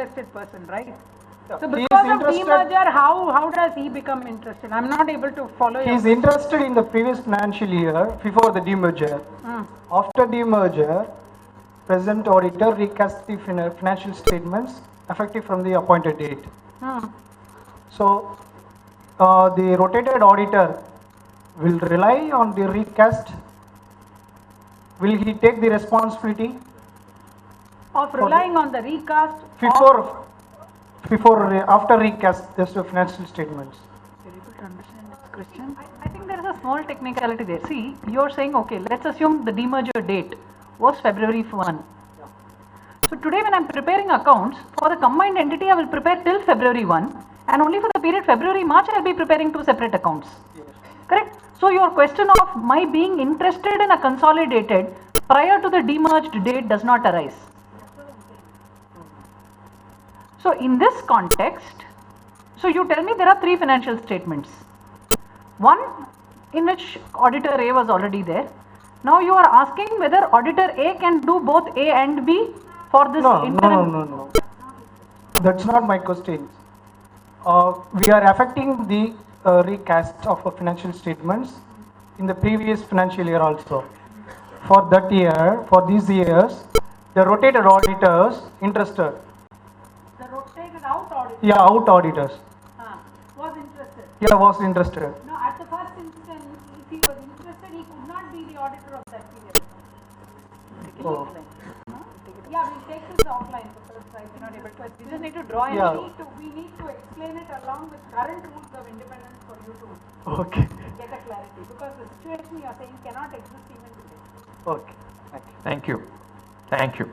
interested person, right? Yeah. So because of demerger, how does he become interested? I'm not able to follow you. He is interested in the previous financial year before the demerger. After demerger, present auditor recast the financial statements effective from the appointed date. So the rotated auditor will rely on the recast. Will he take the responsibility of relying on the recast after recast just the financial statements? You're able to understand this question? I think there is a small technicality there. See, you're saying, okay, let's assume the demerger date was February 1. Yeah. So today when I'm preparing accounts, for the combined entity I will prepare till February 1 and only for the period February-March I'll be preparing two separate accounts. Yes. Correct? So your question of my being interested in a consolidated prior to the demerged date does not arise. So in this context, so you tell me there are three financial statements. One in which auditor A was already there. Now you are asking whether auditor A can do both A and B for this interim. No. That's not my question. We are affecting the recast of financial statements in the previous financial year also. For that year, for these years, the rotated auditors interested. The rotated out auditor? Yeah, out auditors. Was interested? Yeah, was interested. No, at the first instance, if he was interested, he could not be the auditor of that period. Oh. Yeah, we'll take this offline because I cannot able to. We just need to draw and we need to explain it along with current rules of independence for you to get a clarity, because the situation you are saying cannot exist even today. Okay. Thank you. Thank you.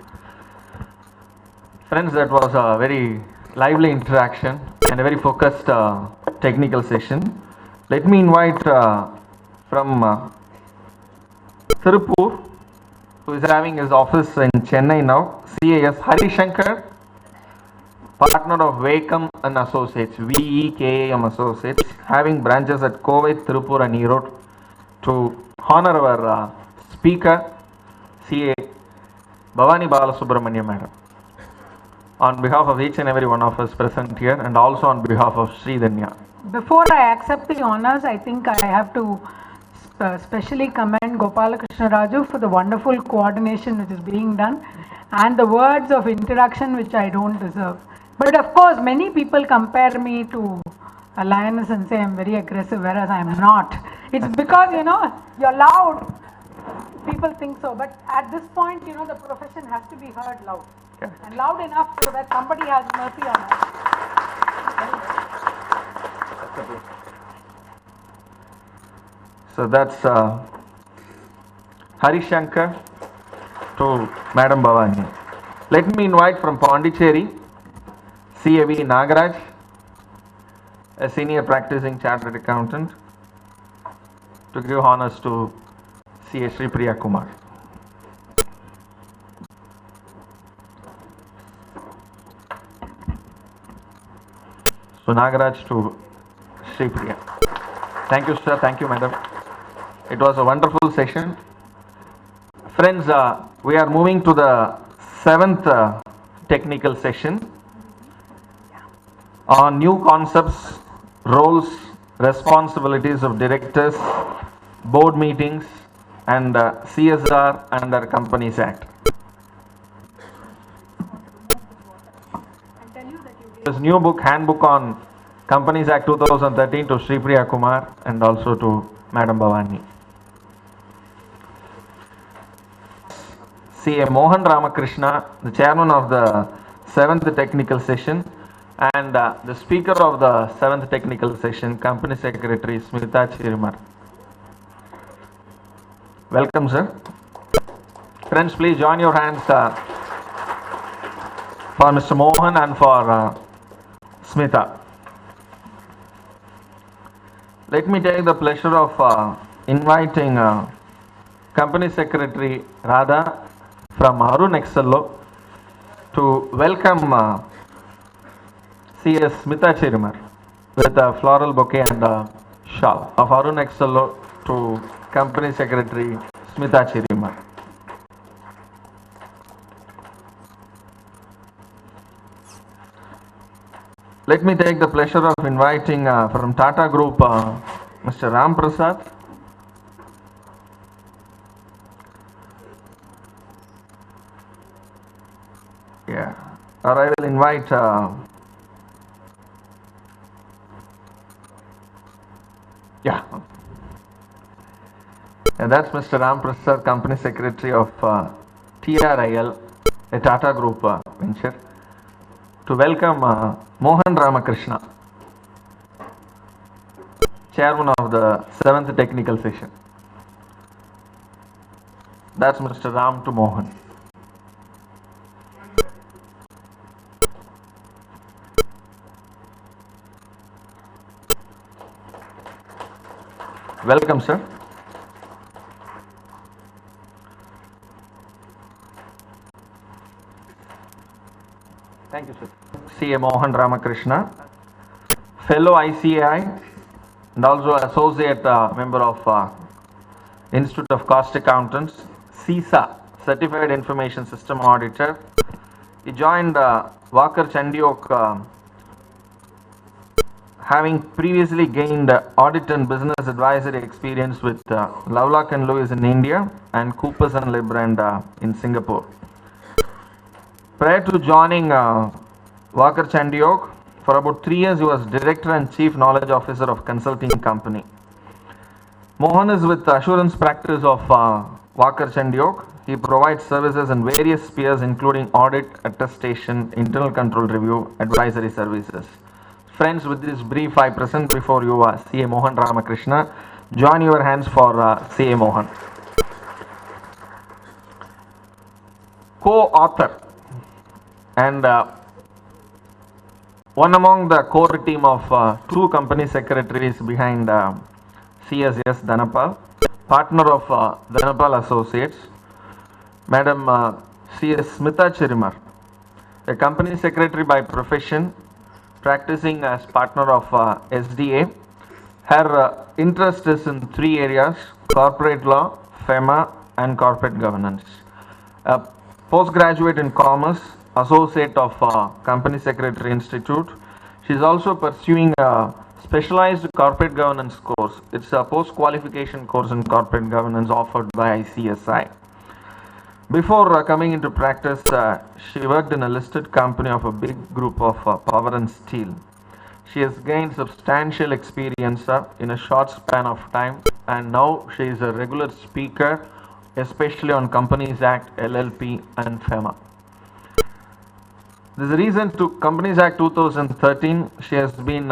Friends, that was a very lively interaction and a very focused technical session. Let me invite from Tirupur, who is having his office in Chennai now, CAS Hari Shankar, partner of Vekam and Associates, VEKAM Associates, having branches at Kuwait, Tirupur and Erode, to honor our speaker, CA Bhavani Balasubramaniam Madam, on behalf of each and every one of us present here and also on behalf of Sridhanya. Before I accept the honors, I think I have to specially commend Gopalakrishna Raju for the wonderful coordination which is being done and the words of introduction which I don't deserve. But of course, many people compare me to a lioness and say I'm very aggressive, whereas I'm not. It's because, you're loud. People think so. But at this point, the profession has to be heard loud. Okay. And loud enough so that somebody has mercy on us. So that's Hari Shankar to Madam Bhavani. Let me invite from Pondicherry, CAV Nagaraj, a senior practicing chartered accountant, to give honors to CA Sri Priya Kumar. So Nagaraj to Sri Priya. Thank you, sir. Thank you, madam. It was a wonderful session. Friends, we are moving to the 7th technical session on new concepts, roles, responsibilities of directors, board meetings, and CSR under Companies Act. This new book, handbook on Companies Act 2013 to Sri Priya Kumar and also to Madam Bhavani. CA Mohan Ramakrishna, the chairman of the 7th technical session, and the speaker of the 7th technical session, Company Secretary Smita Chirimar. Welcome, sir. Friends, please join your hands for Mr. Mohan and for Smita. Let me take the pleasure of inviting Company Secretary Radha from Arun Excello to welcome CS Smita Chirimar with a floral bouquet and a shawl of Arun Excello to Company Secretary Smita Chirimar. Let me take the pleasure of inviting from Tata Group, Mr. Ram Prasad. Yeah, or I will invite yeah. And that's Mr. Ram Prasad, Company Secretary of TRIL, a Tata Group venture, to welcome Mohan Ramakrishna, Chairman of the 7th Technical Session. That's Mr. Ram to Mohan. Welcome, sir. Thank you, sir. CA Mohan Ramakrishna, fellow ICAI and also associate member of Institute of Cost Accountants, CISA, Certified Information System Auditor. He joined Walker Chandiok, having previously gained audit and business advisory experience with Lovelock and Lewis in India and Coopers and Lybrand in Singapore. Prior to joining Walker Chandiok, for about 3 years he was Director and Chief Knowledge Officer of consulting company. Mohan is with assurance practice of Walker Chandiok. He provides services in various spheres including audit, attestation, internal control review, advisory services. Friends, with this brief I present before you CA Mohan Ramakrishna. Join your hands for CA Mohan. Co-author and one among the core team of two company secretaries behind CSS Dhanapal, partner of Dhanapal Associates, Madam CS Smita Chirimar, a company secretary by profession, practicing as partner of SDA. Her interest is in 3 areas: corporate law, FEMA, and corporate governance. Postgraduate in commerce, associate of Company Secretary Institute. She is also pursuing a specialized corporate governance course. It's a post-qualification course in corporate governance offered by ICSI. Before coming into practice, she worked in a listed company of a big group of power and steel. She has gained substantial experience in a short span of time, and now she is a regular speaker, especially on Companies Act, LLP, and FEMA. This is reason to Companies Act 2013. She has been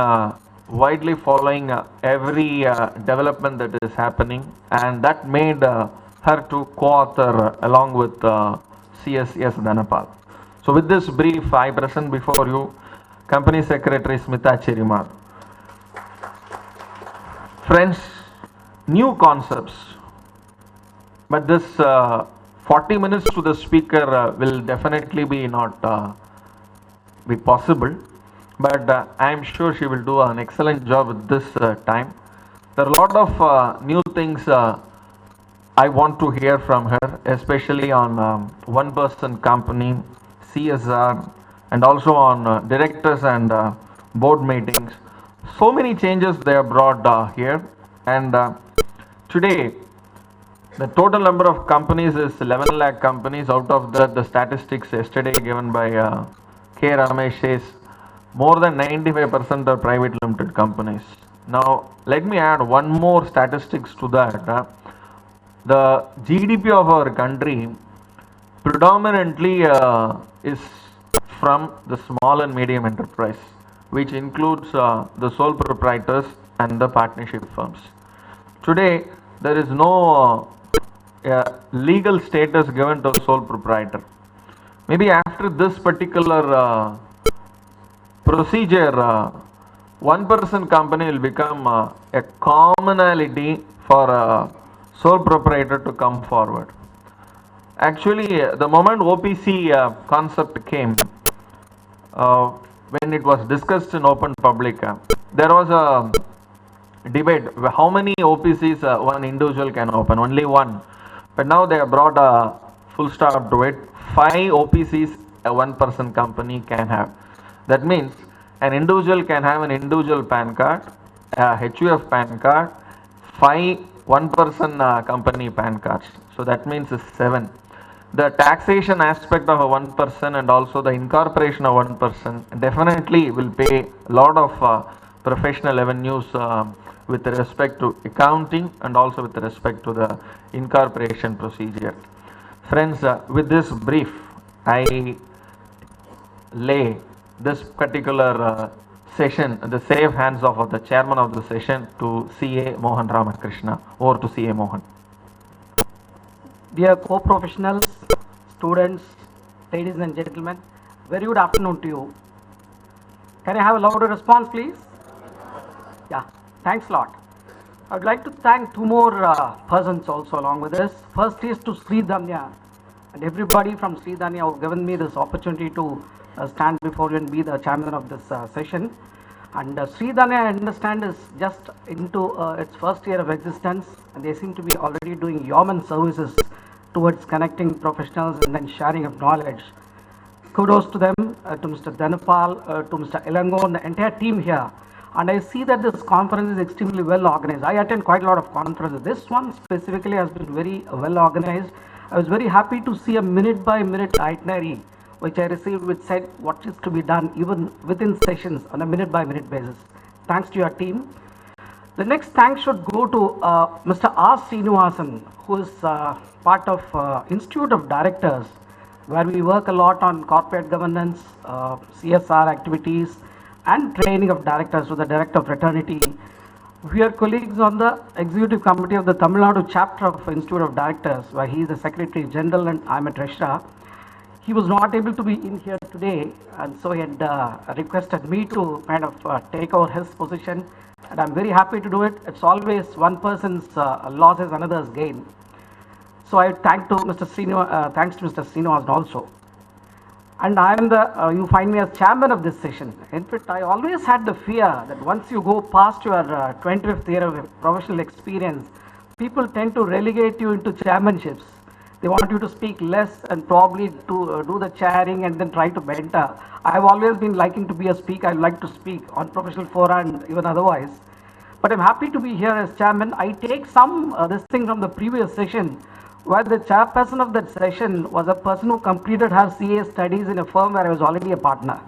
widely following every development that is happening, and that made her to co-author along with CSS Dhanapal. So with this brief, I present before you Company Secretary Smita Chirimar. Friends, new concepts, but this 40 minutes to the speaker will definitely be not be possible, but I am sure she will do an excellent job with this time. There are a lot of new things I want to hear from her, especially on one-person company, CSR, and also on directors and board meetings. So many changes they have brought here, and today the total number of companies is 11 lakh companies. Out of that, the statistics yesterday given by K. Ramesh says more than 95% are private limited companies. Now, let me add one more statistics to that. The GDP of our country predominantly is from the small and medium enterprise, which includes the sole proprietors and the partnership firms. Today, there is no legal status given to a sole proprietor. Maybe after this particular procedure, one-person company will become a commonality for a sole proprietor to come forward. Actually, the moment OPC concept came, when it was discussed in open public, there was a debate how many OPCs one individual can open. Only one. But now they have brought a full stop to it. 5 OPCs a one-person company can have. That means An individual can have an individual PAN card, a HUF PAN card, 5 one-person company PAN cards. So that means it's 7. The taxation aspect of a one person and also the incorporation of one person definitely will pay a lot of professional avenues with respect to accounting and also with respect to the incorporation procedure. Friends, with this brief, I lay this particular session in the safe hands of the chairman of the session to CA Mohan Ramakrishna. Over to CA Mohan. Dear co-professionals, students, ladies and gentlemen, very good afternoon to you. Can I have a louder response, please? Yeah, thanks a lot. I would like to thank two more persons also along with this. First is to Sri Dhanya and everybody from Sri Dhanya who have given me this opportunity to stand before you and be the chairman of this session. And Sri Dhanya, I understand, is just into its first year of existence, and they seem to be already doing yeoman services towards connecting professionals and then sharing of knowledge. Kudos to them, to Mr. Dhanapal, to Mr. Elango and the entire team here. And I see that this conference is extremely well organized. I attend quite a lot of conferences. This one specifically has been very well organized. I was very happy to see a minute by minute itinerary which I received, which said what is to be done even within sessions on a minute by minute basis. Thanks to your team. The next thanks should go to Mr. R. Srinivasan, who is part of Institute of Directors, where we work a lot on corporate governance, CSR activities, and training of directors to the Director of Fraternity. We are colleagues on the Executive Committee of the Tamil Nadu chapter of Institute of Directors, where he is the Secretary General and I am a Treasurer. He was not able to be in here today, and so he had requested me to kind of take over his position, and I'm very happy to do it. It's always one person's loss is another's gain. So I thanks to Mr. Srinivasan also. And I am the, you find me as chairman of this session. In fact, I always had the fear that once you go past your 25th year of professional experience, people tend to relegate you into chairmanships. They want you to speak less and probably to do the chairing and then try to mentor. I have always been liking to be a speaker. I like to speak on professional fora and even otherwise. But I'm happy to be here as chairman. I take some this thing from the previous session, where the chairperson of that session was a person who completed her CA studies in a firm where I was already a partner.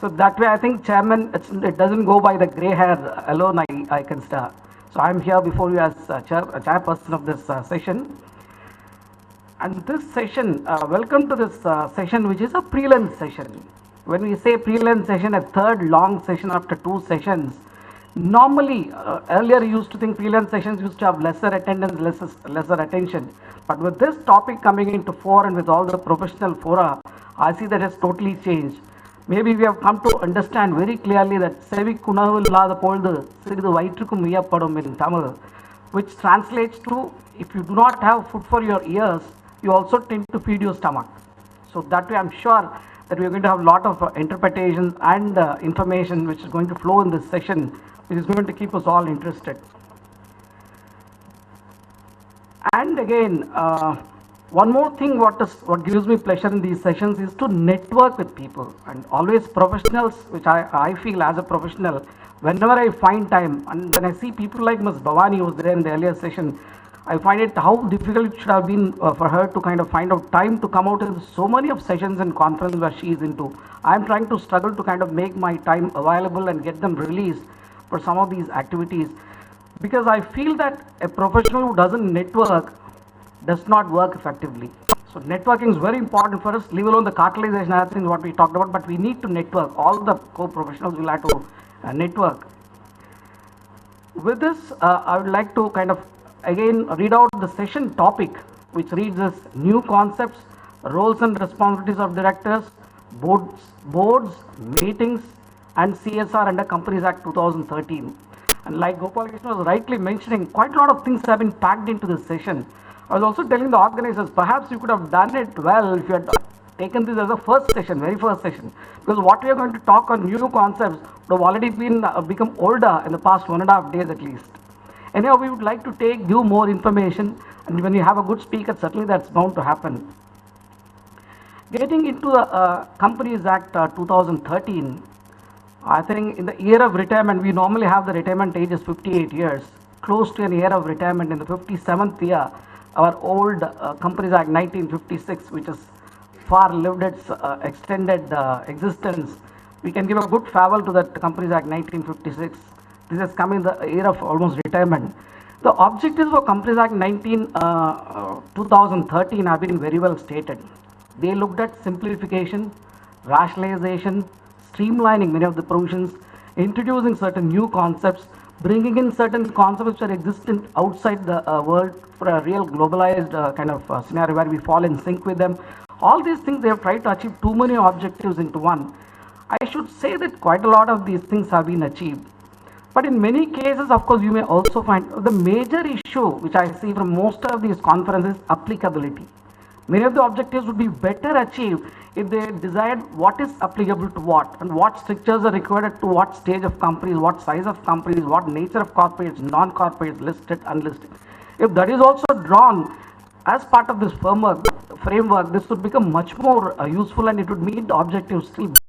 So that way I think chairman, it doesn't go by the grey hair alone, I consider. So I'm here before you as chairperson of this session. And this session, welcome to this session, which is a pre-lunch session. When we say pre-lunch session, a third long session after 2 sessions, normally earlier you used to think pre-lunch sessions used to have lesser attendance, lesser attention. But with this topic coming into fore and with all the professional fora, I see that has totally changed. Maybe we have come to understand very clearly that Sevi Kunavil Lada Poldu Siridu Vaitrukum Iyapadum in Tamil, which translates to if you do not have food for your ears, you also tend to feed your stomach. So that way I'm sure that we are going to have a lot of interpretations and information which is going to flow in this session, which is going to keep us all interested. And again, one more thing what gives me pleasure in these sessions is to network with people, and always professionals, which I feel as a professional, whenever I find time, and when I see people like Ms. Bhavani who was there in the earlier session, I find it how difficult it should have been for her to kind of find out time to come out in so many of sessions and conferences where she is into. I am trying to struggle to kind of make my time available and get them released for some of these activities, because I feel that a professional who doesn't network does not work effectively. So networking is very important for us, leave alone the cartelization, other things what we talked about, but we need to network. All the co-professionals will have to network. With this, I would like to kind of again read out the session topic, which reads as new concepts, roles and responsibilities of directors, boards, meetings, and CSR under Companies Act 2013. And like Gopal Krishna was rightly mentioning, quite a lot of things have been packed into this session. I was also telling the organizers, perhaps you could have done it well if you had taken this as a first session, very first session, because what we are going to talk on new concepts would have already been become older in the past 1.5 days at least. Anyhow, we would like to give more information, and when you have a good speaker, certainly that's bound to happen. Getting into the Companies Act 2013, I think in the year of retirement, we normally have the retirement age is 58 years. Close to an year of retirement in the 57th year, our old Companies Act 1956, which is far lived its extended existence, we can give a good farewell to that Companies Act 1956. This has come in the year of almost retirement. The objectives for Companies Act 2013 have been very well stated. They looked at simplification, rationalization, streamlining many of the provisions, introducing certain new concepts, bringing in certain concepts which are existent outside the world for a real globalized kind of scenario where we fall in sync with them. All these things they have tried to achieve too many objectives into one. I should say that quite a lot of these things have been achieved. But in many cases, of course, you may also find the major issue which I see from most of these conferences is applicability. Many of the objectives would be better achieved if they desired what is applicable to what and what strictures are required to what stage of companies, what size of companies, what nature of corporates, non-corporates, listed, unlisted. If that is also drawn as part of this framework, this would become much more useful and it would meet the objectives still